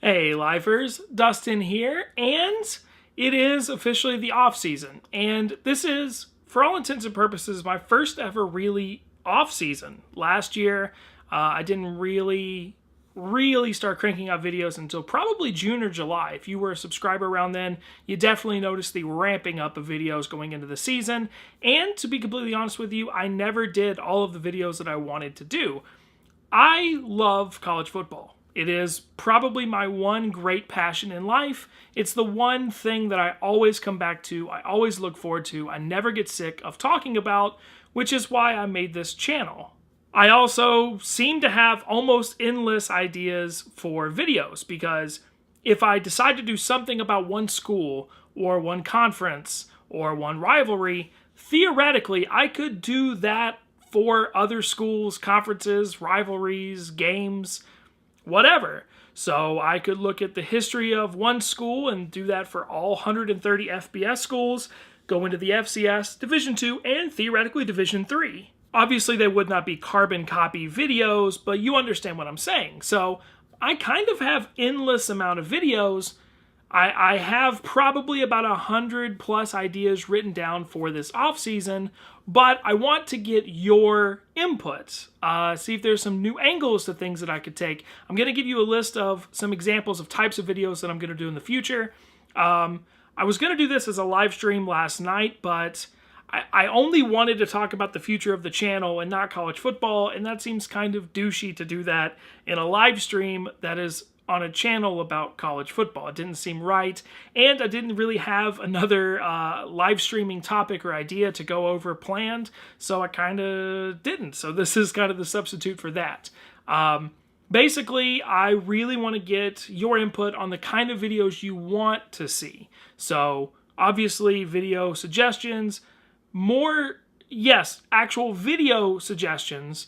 Hey lifers, Dustin here, and it is officially the off season, and this is, for all intents and purposes, my first ever really off season. Last year, I didn't really start cranking out videos until probably June or July. If you were a subscriber around then, you definitely noticed the ramping up of videos going into the season, and to be completely honest with you, I never did all of the videos that I wanted to do. I love college football. It is probably my one great passion in life. It's the one thing that I always come back to, I always look forward to, I never get sick of talking about, which is why I made this channel. I also seem to have almost endless ideas for videos, because if I decide to do something about one school, or one conference, or one rivalry, theoretically I could do that for other schools, conferences, rivalries, games, whatever. So I could look at the history of one school and do that for all 130 FBS schools, go into the FCS, Division II, and theoretically Division III. Obviously, they would not be carbon copy videos, but you understand what I'm saying. So I kind of have endless amount of videos. I have probably about 100 plus ideas written down for this off season, but I want to get your input. See if there's some new angles to things that I could take. I'm going to give you a list of some examples of types of videos that I'm going to do in the future. I was going to do this as a live stream last night, but I only wanted to talk about the future of the channel and not college football, and that seems kind of douchey to do that in a live stream that is on a channel about college football. It didn't seem right, and I didn't really have another live streaming topic or idea to go over planned, so I kind of didn't. So this is kind of the substitute for that. Basically, I really want to get your input on the kind of videos you want to see. So obviously, video suggestions, actual video suggestions,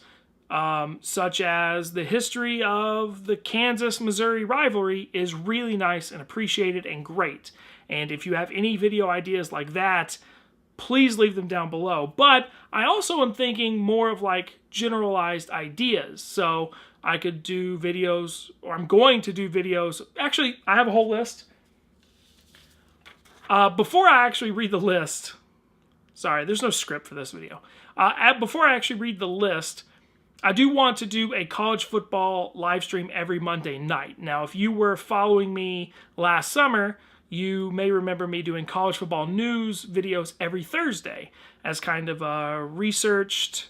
such as the history of the Kansas-Missouri rivalry is really nice and appreciated and great. And if you have any video ideas like that, please leave them down below. But I also am thinking more of like generalized ideas. So I could do videos, or I'm going to do videos. Actually, I have a whole list. Before I actually read the list, sorry, there's no script for this video. Before I actually read the list, I do want to do a college football live stream every Monday night. Now, if you were following me last summer, you may remember me doing college football news videos every Thursday as kind of a researched,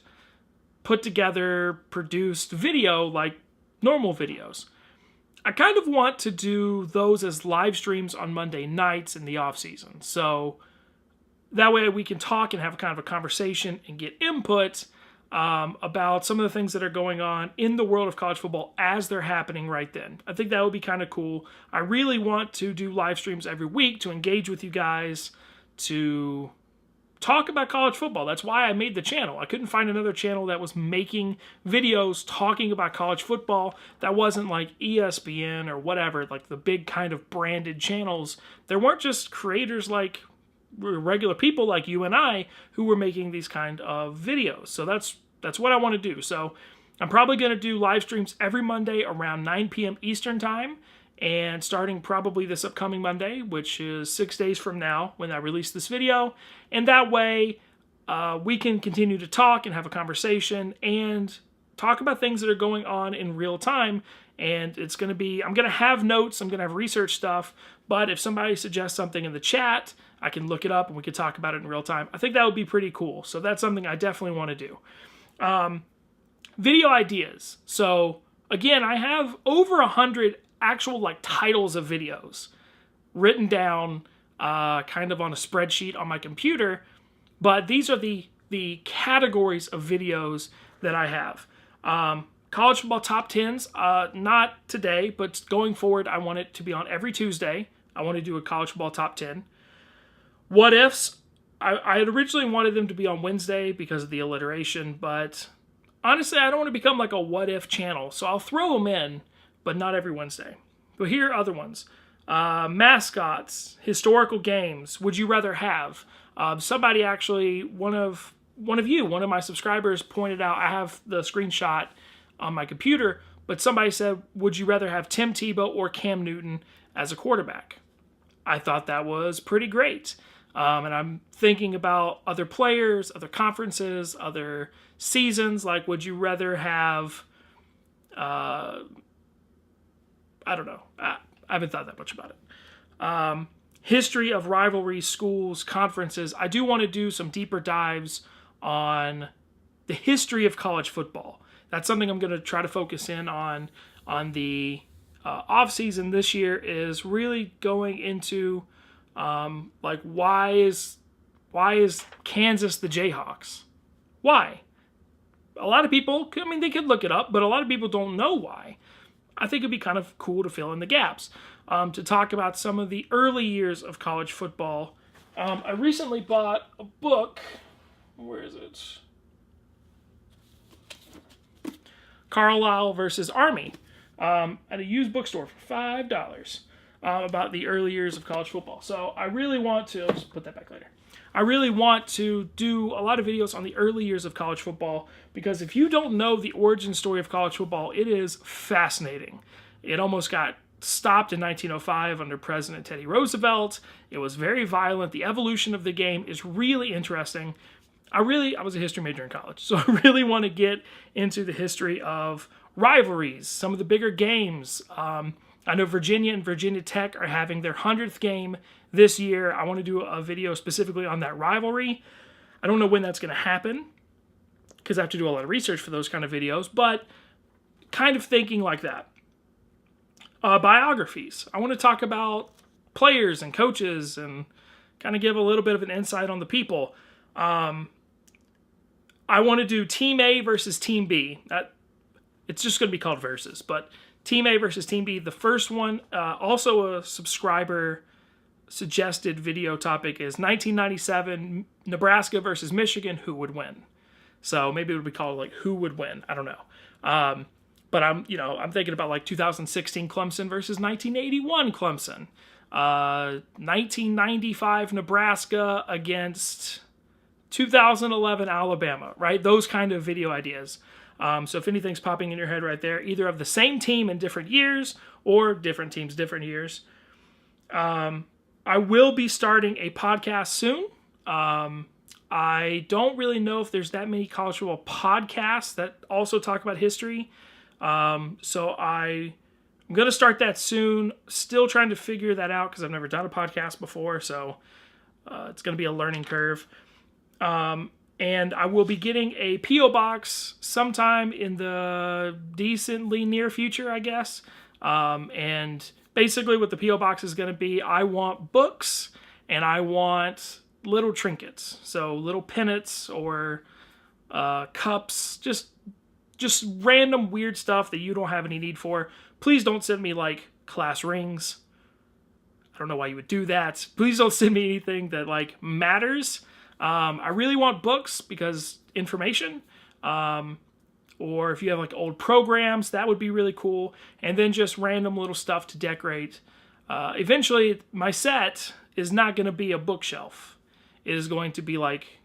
put together, produced video like normal videos. I kind of want to do those as live streams on Monday nights in the off season. So that way we can talk and have kind of a conversation and get input about some of the things that are going on in the world of college football as they're happening right then. I think that would be kind of cool. I really want to do live streams every week to engage with you guys, to talk about college football. That's why I made the channel. I couldn't find another channel that was making videos talking about college football that wasn't like ESPN or whatever, like the big kind of branded channels. There weren't just creators like regular people like you and I who were making these kind of videos. So that's what I want to do. So I'm probably going to do live streams every Monday around 9 p.m. Eastern time, and starting probably this upcoming Monday, which is 6 days from now when I release this video. And that way we can continue to talk and have a conversation and talk about things that are going on in real time. And it's going to be, I'm going to have notes, I'm going to have research stuff, but if somebody suggests something in the chat, I can look it up and we could talk about it in real time. I think that would be pretty cool. So that's something I definitely want to do. Video ideas. So again, I have over 100 actual like titles of videos written down kind of on a spreadsheet on my computer, but these are the categories of videos that I have. College football top 10s, not today, but going forward, I want it to be on every Tuesday. I want to do a college football top 10. What ifs? I had originally wanted them to be on Wednesday because of the alliteration, but honestly, I don't want to become like a what if channel, so I'll throw them in, but not every Wednesday. But here are other ones. Mascots, historical games, would you rather have? Somebody actually, one of my subscribers pointed out, I have the screenshot on my computer, but somebody said, would you rather have Tim Tebow or Cam Newton as a quarterback? I thought that was pretty great. And I'm thinking about other players, other conferences, other seasons. Like, would you rather have, I don't know. I haven't thought that much about it. History of rivalries, schools, conferences. I do want to do some deeper dives on the history of college football. That's something I'm going to try to focus in on the off season this year, is really going into like why is Kansas the Jayhawks? Why? A lot of people, I mean, they could look it up, but a lot of people don't know why. I think it'd be kind of cool to fill in the gaps, to talk about some of the early years of college football. I recently bought a book. Where is it? Carlisle versus Army at a used bookstore for $5 about the early years of college football. So I really want to, I'll just put that back later. I really want to do a lot of videos on the early years of college football, because if you don't know the origin story of college football, it is fascinating. It almost got stopped in 1905 under President Teddy Roosevelt. It was very violent. The evolution of the game is really interesting. I was a history major in college, so I really want to get into the history of rivalries, some of the bigger games. I know Virginia and Virginia Tech are having their 100th game this year. I want to do a video specifically on that rivalry. I don't know when that's going to happen, because I have to do a lot of research for those kind of videos, but kind of thinking like that. Biographies. I want to talk about players and coaches and kind of give a little bit of an insight on the people. I want to do Team A versus Team B. It's just going to be called Versus, but Team A versus Team B. The first one, also a subscriber suggested video topic, is 1997 Nebraska versus Michigan. Who would win? So maybe it would be called like Who Would Win? I don't know. But I'm thinking about like 2016 Clemson versus 1981 Clemson. 1995 Nebraska against 2011 Alabama, right? Those kind of video ideas. So if anything's popping in your head right there, either of the same team in different years or different teams, different years. I will be starting a podcast soon. I don't really know if there's that many college football podcasts that also talk about history. So I'm going to start that soon. Still trying to figure that out because I've never done a podcast before. So it's going to be a learning curve. And I will be getting a P.O. box sometime in the decently near future, I guess. And basically what the P.O. box is going to be, I want books and I want little trinkets. So little pennants or cups, just random weird stuff that you don't have any need for. Please don't send me like class rings. I don't know why you would do that. Please don't send me anything that like matters. I really want books because information, or if you have like old programs, that would be really cool. And then just random little stuff to decorate. Eventually my set is not going to be a bookshelf. It is going to be like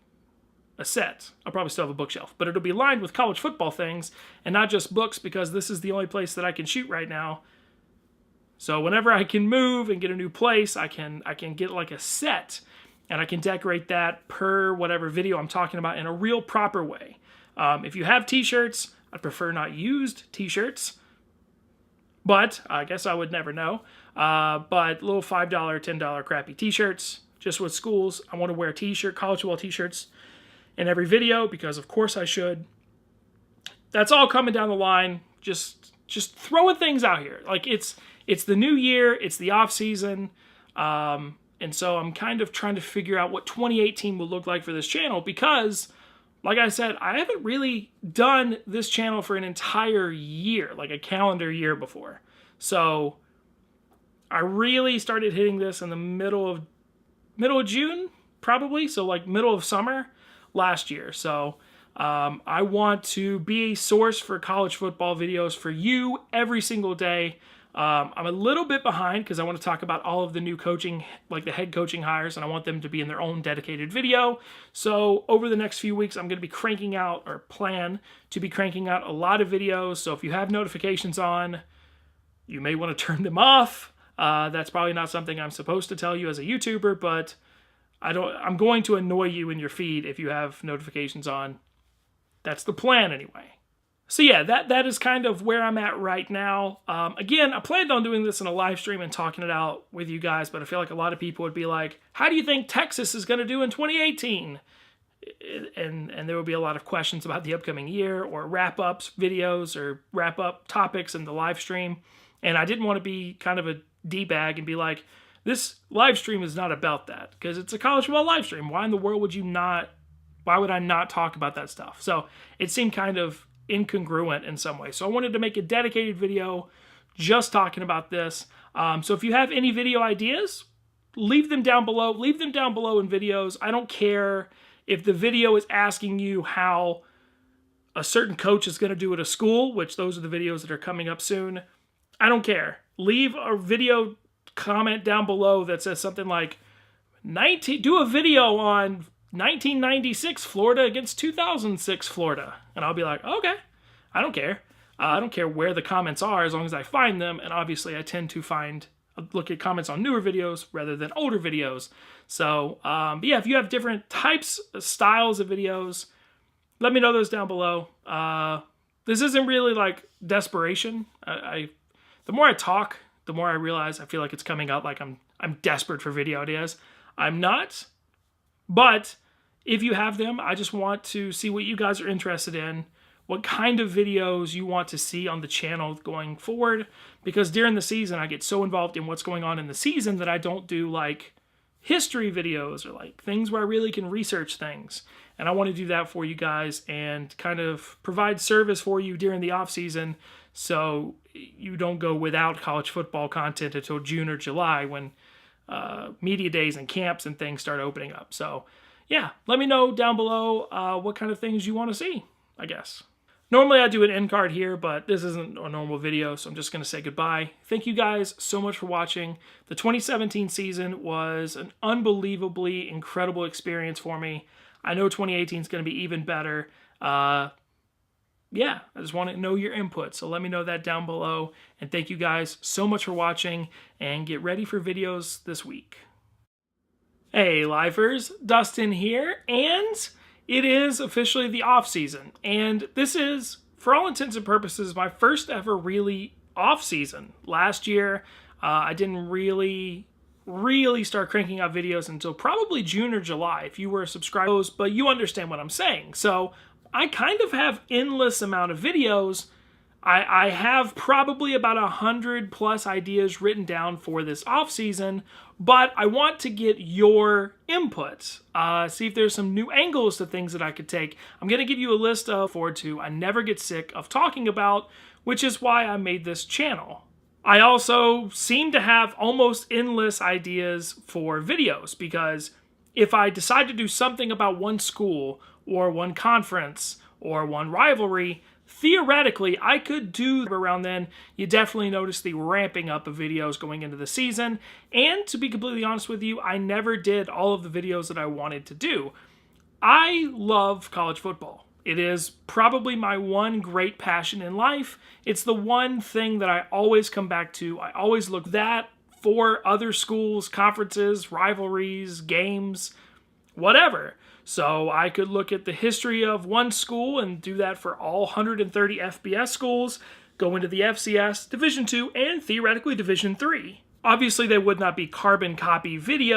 a set. I'll probably still have a bookshelf, but it'll be lined with college football things and not just books, because this is the only place that I can shoot right now. So whenever I can move and get a new place, I can get like a set. And I can decorate that per whatever video I'm talking about in a real proper way. If you have t-shirts, I'd prefer not used t-shirts. But I guess I would never know. But little $5, $10 crappy t-shirts, just with schools. I want to wear college football t-shirts in every video, because of course I should. That's all coming down the line. Just throwing things out here. Like it's the new year. It's the off season. And so I'm kind of trying to figure out what 2018 will look like for this channel, because, like I said, I haven't really done this channel for an entire year, like a calendar year before. So I really started hitting this in the middle of June, probably. So like middle of summer last year. So I want to be a source for college football videos for you every single day. I'm a little bit behind because I want to talk about all of the new coaching, like the head coaching hires, and I want them to be in their own dedicated video. So over the next few weeks, I'm going to be cranking out, or plan to be cranking out, a lot of videos. So if you have notifications on, you may want to turn them off. That's probably not something I'm supposed to tell you as a YouTuber, but I'm going to annoy you in your feed if you have notifications on. That's the plan anyway. So yeah, that is kind of where I'm at right now. Again, I planned on doing this in a live stream and talking it out with you guys, but I feel like a lot of people would be like, how do you think Texas is going to do in 2018? And there will be a lot of questions about the upcoming year, or wrap-ups videos, or wrap-up topics in the live stream. And I didn't want to be kind of a D-bag and be like, this live stream is not about that, because it's a college football live stream. Why in the world would why would I not talk about that stuff? So it seemed kind of incongruent in some way. So I wanted to make a dedicated video just talking about this. So if you have any video ideas, leave them down below. Leave them down below in videos. I don't care if the video is asking you how a certain coach is going to do at a school, which those are the videos that are coming up soon. I don't care. Leave a video comment down below that says something like, do a video on 1996 Florida against 2006 Florida. And I'll be like, okay, I don't care. I don't care where the comments are as long as I find them. And obviously I tend to look at comments on newer videos rather than older videos. So, but yeah, if you have different types, styles of videos, let me know those down below. This isn't really like desperation. The more I talk, the more I realize I feel like it's coming out like I'm desperate for video ideas. I'm not. But if you have them, I just want to see what you guys are interested in, what kind of videos you want to see on the channel going forward, because during the season I get so involved in what's going on in the season that I don't do like history videos or like things where I really can research things. And I want to do that for you guys and kind of provide service for you during the off season, so you don't go without college football content until June or July when media days and camps and things start opening up. So yeah, let me know down below what kind of things you want to see, I guess. Normally I do an end card here, but this isn't a normal video, so I'm just going to say goodbye. Thank you guys so much for watching. The 2017 season was an unbelievably incredible experience for me. I know 2018 is going to be even better. Yeah, I just want to know your input, so let me know that down below. And thank you guys so much for watching, and get ready for videos this week. Hey lifers, Dustin here, and it is officially the off season. And this is, for all intents and purposes, my first ever really off season. Last year, I didn't really start cranking out videos until probably June or July, if you were a subscriber, but you understand what I'm saying. So I kind of have endless amount of videos. I have probably about 100+ ideas written down for this off season, but I want to get your input. See if there's some new angles to things that I could take. I'm going to give you a list of I never get sick of talking about, which is why I made this channel. I also seem to have almost endless ideas for videos, because if I decide to do something about one school or one conference or one rivalry, theoretically, I could do around then. You definitely notice the ramping up of videos going into the season. And to be completely honest with you, I never did all of the videos that I wanted to do. I love college football. It is probably my one great passion in life. It's the one thing that I always come back to. I always look that for other schools, conferences, rivalries, games, whatever. So I could look at the history of one school and do that for all 130 FBS schools, go into the FCS, Division II, and theoretically Division III. Obviously, they would not be carbon copy videos.